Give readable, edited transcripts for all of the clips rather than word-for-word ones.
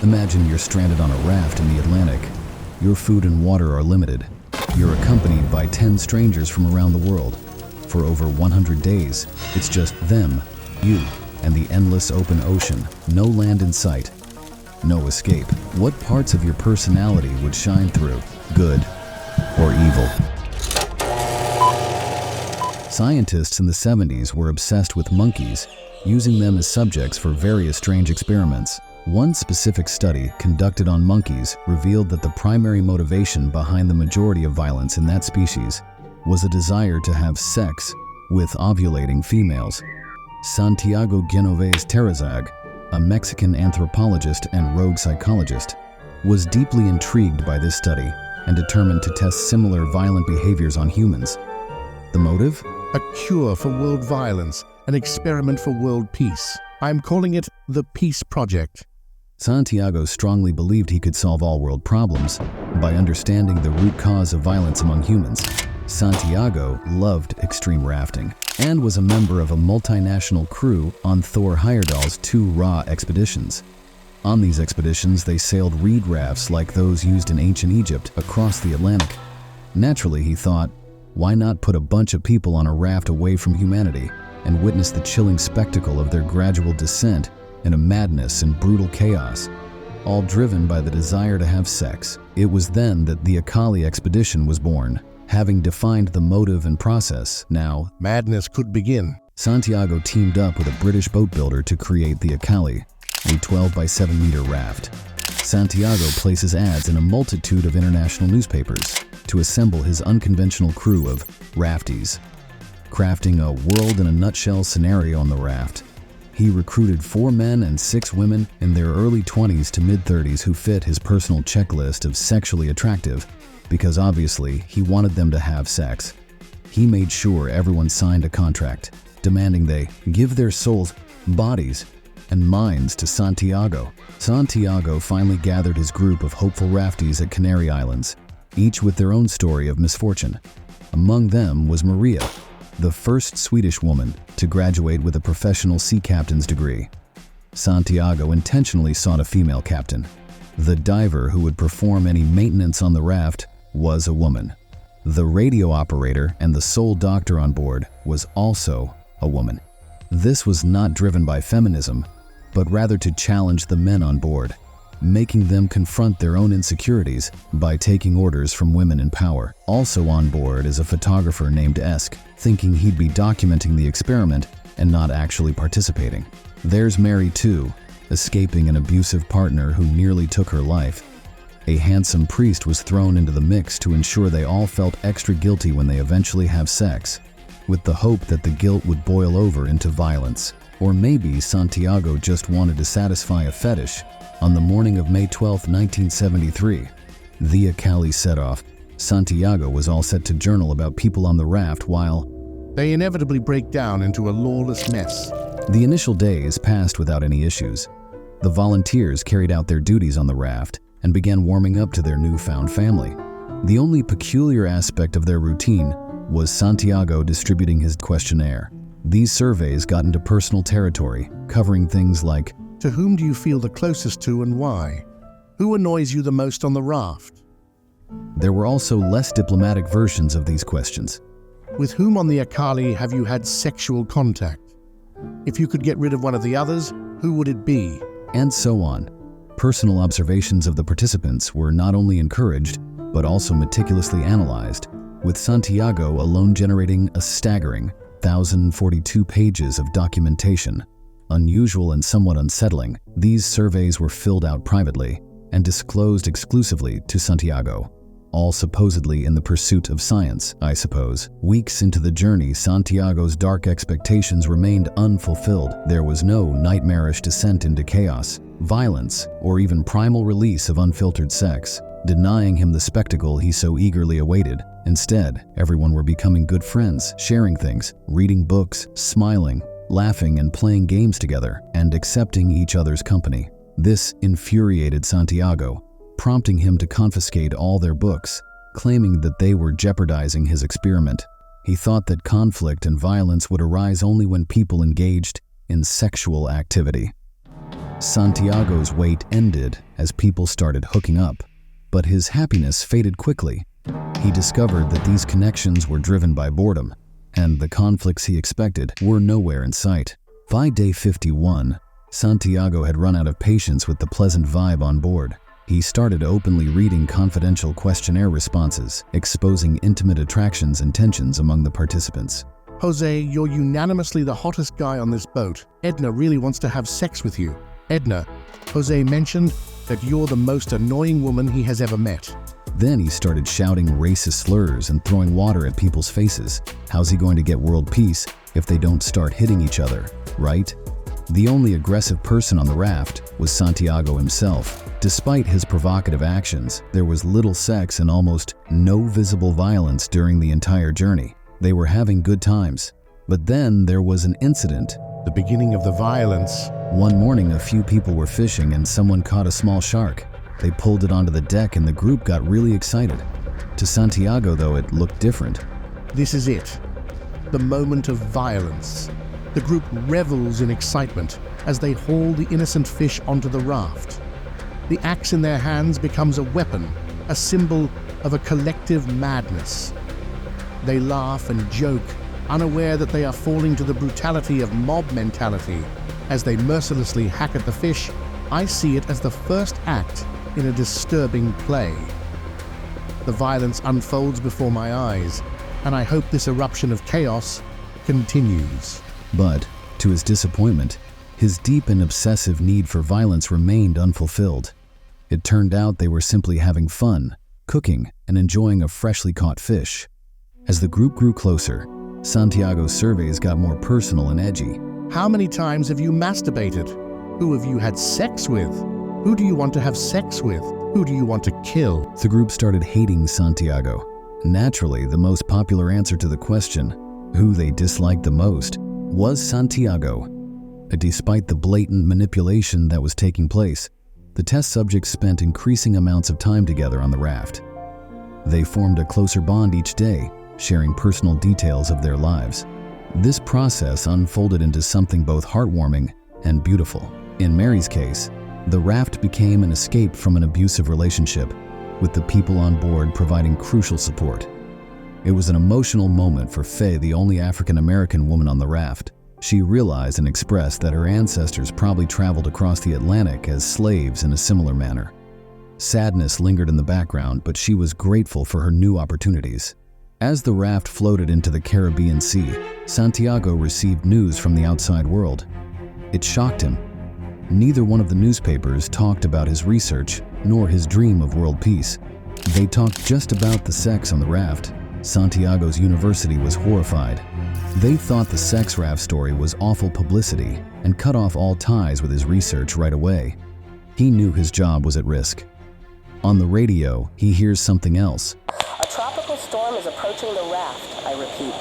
Imagine you're stranded on a raft in the Atlantic. Your food and water are limited. You're accompanied by 10 strangers from around the world. For over 100 days, it's just them, you, and the endless open ocean. No land in sight. No escape. What parts of your personality would shine through? Good or evil? Scientists in the 70s were obsessed with monkeys, using them as subjects for various strange experiments. One specific study conducted on monkeys revealed that the primary motivation behind the majority of violence in that species was a desire to have sex with ovulating females. Santiago Genovés, a Mexican anthropologist and rogue psychologist, was deeply intrigued by this study and determined to test similar violent behaviors on humans. The motive? A cure for world violence, an experiment for world peace. I'm calling it the Peace Project. Santiago strongly believed he could solve all world problems by understanding the root cause of violence among humans. Santiago loved extreme rafting and was a member of a multinational crew on Thor Heyerdahl's 2 Raft expeditions. On these expeditions, they sailed reed rafts like those used in ancient Egypt across the Atlantic. Naturally, he thought, why not put a bunch of people on a raft away from humanity and witness the chilling spectacle of their gradual descent into madness and brutal chaos, all driven by the desire to have sex. It was then that the Acali Expedition was born. Having defined the motive and process, now madness could begin. Santiago teamed up with a British boat builder to create the Acali, a 12 by 7 meter raft. Santiago places ads in a multitude of international newspapers to assemble his unconventional crew of rafties, crafting a world-in-a-nutshell scenario on the raft. He recruited 4 men and 6 women in their early 20s to mid-30s who fit his personal checklist of sexually attractive, because obviously he wanted them to have sex. He made sure everyone signed a contract, demanding they give their souls, bodies, and minds to Santiago. Santiago finally gathered his group of hopeful rafties at Canary Islands, each with their own story of misfortune. Among them was Maria, the first Swedish woman to graduate with a professional sea captain's degree. Santiago intentionally sought a female captain. The diver who would perform any maintenance on the raft was a woman. The radio operator and the sole doctor on board was also a woman. This was not driven by feminism, but rather to challenge the men on board, making them confront their own insecurities by taking orders from women in power. Also on board is a photographer named Esk, thinking he'd be documenting the experiment and not actually participating. There's Mary too, escaping an abusive partner who nearly took her life. A handsome priest was thrown into the mix to ensure they all felt extra guilty when they eventually have sex, with the hope that the guilt would boil over into violence. Or maybe Santiago just wanted to satisfy a fetish. On the morning of May 12, 1973, the Acali set off. Santiago was all set to journal about people on the raft while they inevitably break down into a lawless mess. The initial days passed without any issues. The volunteers carried out their duties on the raft and began warming up to their newfound family. The only peculiar aspect of their routine was Santiago distributing his questionnaire. These surveys got into personal territory, covering things like, to whom do you feel the closest to and why? Who annoys you the most on the raft? There were also less diplomatic versions of these questions. With whom on the Acali have you had sexual contact? If you could get rid of one of the others, who would it be? And so on. Personal observations of the participants were not only encouraged, but also meticulously analyzed, with Santiago alone generating a staggering 1,042 pages of documentation. Unusual and somewhat unsettling, these surveys were filled out privately and disclosed exclusively to Santiago, all supposedly in the pursuit of science, I suppose. Weeks into the journey, Santiago's dark expectations remained unfulfilled. There was no nightmarish descent into chaos, violence, or even primal release of unfiltered sex, denying him the spectacle he so eagerly awaited. Instead, everyone were becoming good friends, sharing things, reading books, smiling, laughing and playing games together, and accepting each other's company. This infuriated Santiago, prompting him to confiscate all their books, claiming that they were jeopardizing his experiment. He thought that conflict and violence would arise only when people engaged in sexual activity. Santiago's wait ended as people started hooking up, but his happiness faded quickly. He discovered that these connections were driven by boredom, and the conflicts he expected were nowhere in sight. By day 51, Santiago had run out of patience with the pleasant vibe on board. He started openly reading confidential questionnaire responses, exposing intimate attractions and tensions among the participants. Jose, you're unanimously the hottest guy on this boat. Edna really wants to have sex with you. Edna, Jose mentioned that you're the most annoying woman he has ever met. Then he started shouting racist slurs and throwing water at people's faces. How's he going to get world peace if they don't start hitting each other, right? The only aggressive person on the raft was Santiago himself. Despite his provocative actions, there was little sex and almost no visible violence during the entire journey. They were having good times. But then there was an incident. The beginning of the violence. One morning, a few people were fishing and someone caught a small shark. They pulled it onto the deck and the group got really excited. To Santiago, though, it looked different. This is it. The moment of violence. The group revels in excitement as they haul the innocent fish onto the raft. The axe in their hands becomes a weapon, a symbol of a collective madness. They laugh and joke, unaware that they are falling to the brutality of mob mentality. As they mercilessly hack at the fish, I see it as the first act in a disturbing play. The violence unfolds before my eyes, and I hope this eruption of chaos continues. But, to his disappointment, his deep and obsessive need for violence remained unfulfilled. It turned out they were simply having fun, cooking, and enjoying a freshly caught fish. As the group grew closer, Santiago's surveys got more personal and edgy. How many times have you masturbated? Who have you had sex with? Who do you want to have sex with? Who do you want to kill? The group started hating Santiago. Naturally, the most popular answer to the question, who they disliked the most, was Santiago. Despite the blatant manipulation that was taking place, the test subjects spent increasing amounts of time together on the raft. They formed a closer bond each day, sharing personal details of their lives. This process unfolded into something both heartwarming and beautiful. In Mary's case, the raft became an escape from an abusive relationship, with the people on board providing crucial support. It was an emotional moment for Faye, the only African-American woman on the raft. She realized and expressed that her ancestors probably traveled across the Atlantic as slaves in a similar manner. Sadness lingered in the background, but she was grateful for her new opportunities. As the raft floated into the Caribbean Sea, Santiago received news from the outside world. It shocked him. Neither one of the newspapers talked about his research nor his dream of world peace. They talked just about the sex on the raft. Santiago's university was horrified. They thought the sex raft story was awful publicity and cut off all ties with his research right away. He knew his job was at risk. On the radio, he hears something else. A tropical storm is approaching the raft. I repeat.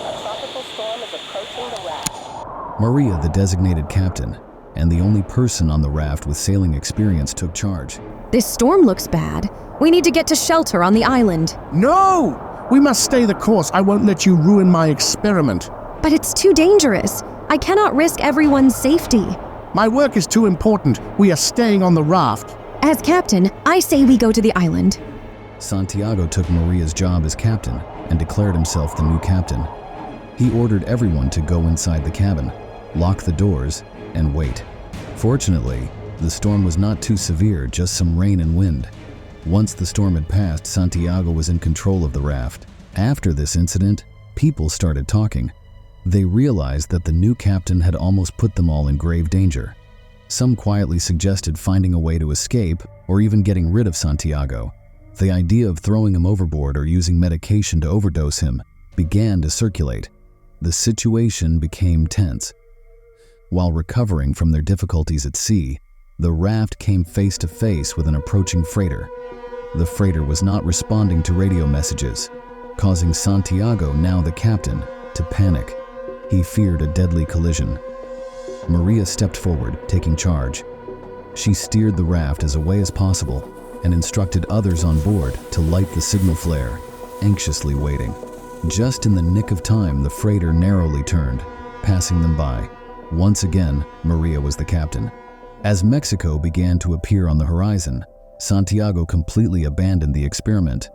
A tropical storm is approaching the raft. Maria, the designated captain, and the only person on the raft with sailing experience, took charge. This storm looks bad. We need to get to shelter on the island. No! We must stay the course. I won't let you ruin my experiment. But it's too dangerous. I cannot risk everyone's safety. My work is too important. We are staying on the raft. As captain, I say we go to the island. Santiago took Maria's job as captain and declared himself the new captain. He ordered everyone to go inside the cabin, lock the doors, and wait. Fortunately, the storm was not too severe, just some rain and wind. Once the storm had passed, Santiago was in control of the raft. After this incident, people started talking. They realized that the new captain had almost put them all in grave danger. Some quietly suggested finding a way to escape or even getting rid of Santiago. The idea of throwing him overboard or using medication to overdose him began to circulate. The situation became tense. While recovering from their difficulties at sea, the raft came face to face with an approaching freighter. The freighter was not responding to radio messages, causing Santiago, now the captain, to panic. He feared a deadly collision. Maria stepped forward, taking charge. She steered the raft as away as possible and instructed others on board to light the signal flare, anxiously waiting. Just in the nick of time, the freighter narrowly turned, passing them by. Once again, Maria was the captain. As Mexico began to appear on the horizon, Santiago completely abandoned the experiment.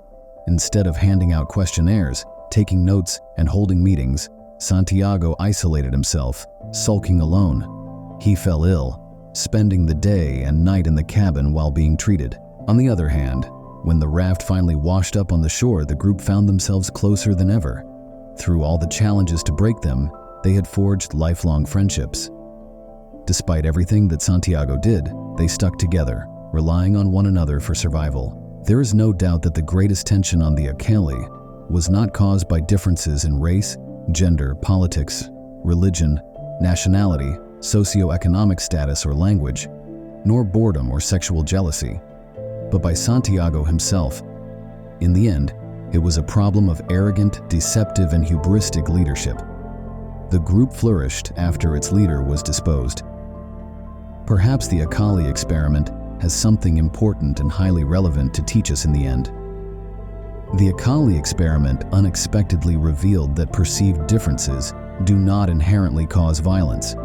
Instead of handing out questionnaires, taking notes, and holding meetings, Santiago isolated himself, sulking alone. He fell ill, spending the day and night in the cabin while being treated. On the other hand, when the raft finally washed up on the shore, the group found themselves closer than ever. Through all the challenges to break them, they had forged lifelong friendships. Despite everything that Santiago did, they stuck together, relying on one another for survival. There is no doubt that the greatest tension on the Acali was not caused by differences in race, gender, politics, religion, nationality, socioeconomic status or language, nor boredom or sexual jealousy, but by Santiago himself. In the end, it was a problem of arrogant, deceptive, and hubristic leadership. The group flourished after its leader was disposed. Perhaps the Acali experiment has something important and highly relevant to teach us in the end. The Acali experiment unexpectedly revealed that perceived differences do not inherently cause violence.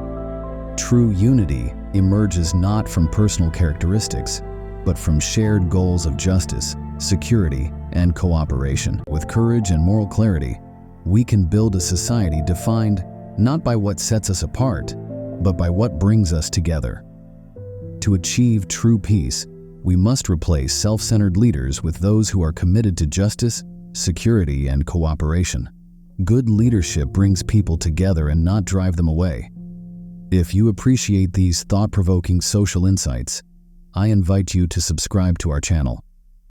True unity emerges not from personal characteristics, but from shared goals of justice, security, and cooperation. With courage and moral clarity, we can build a society defined not by what sets us apart, but by what brings us together. To achieve true peace, we must replace self-centered leaders with those who are committed to justice, security, and cooperation. Good leadership brings people together and not drive them away. If you appreciate these thought-provoking social insights, I invite you to subscribe to our channel.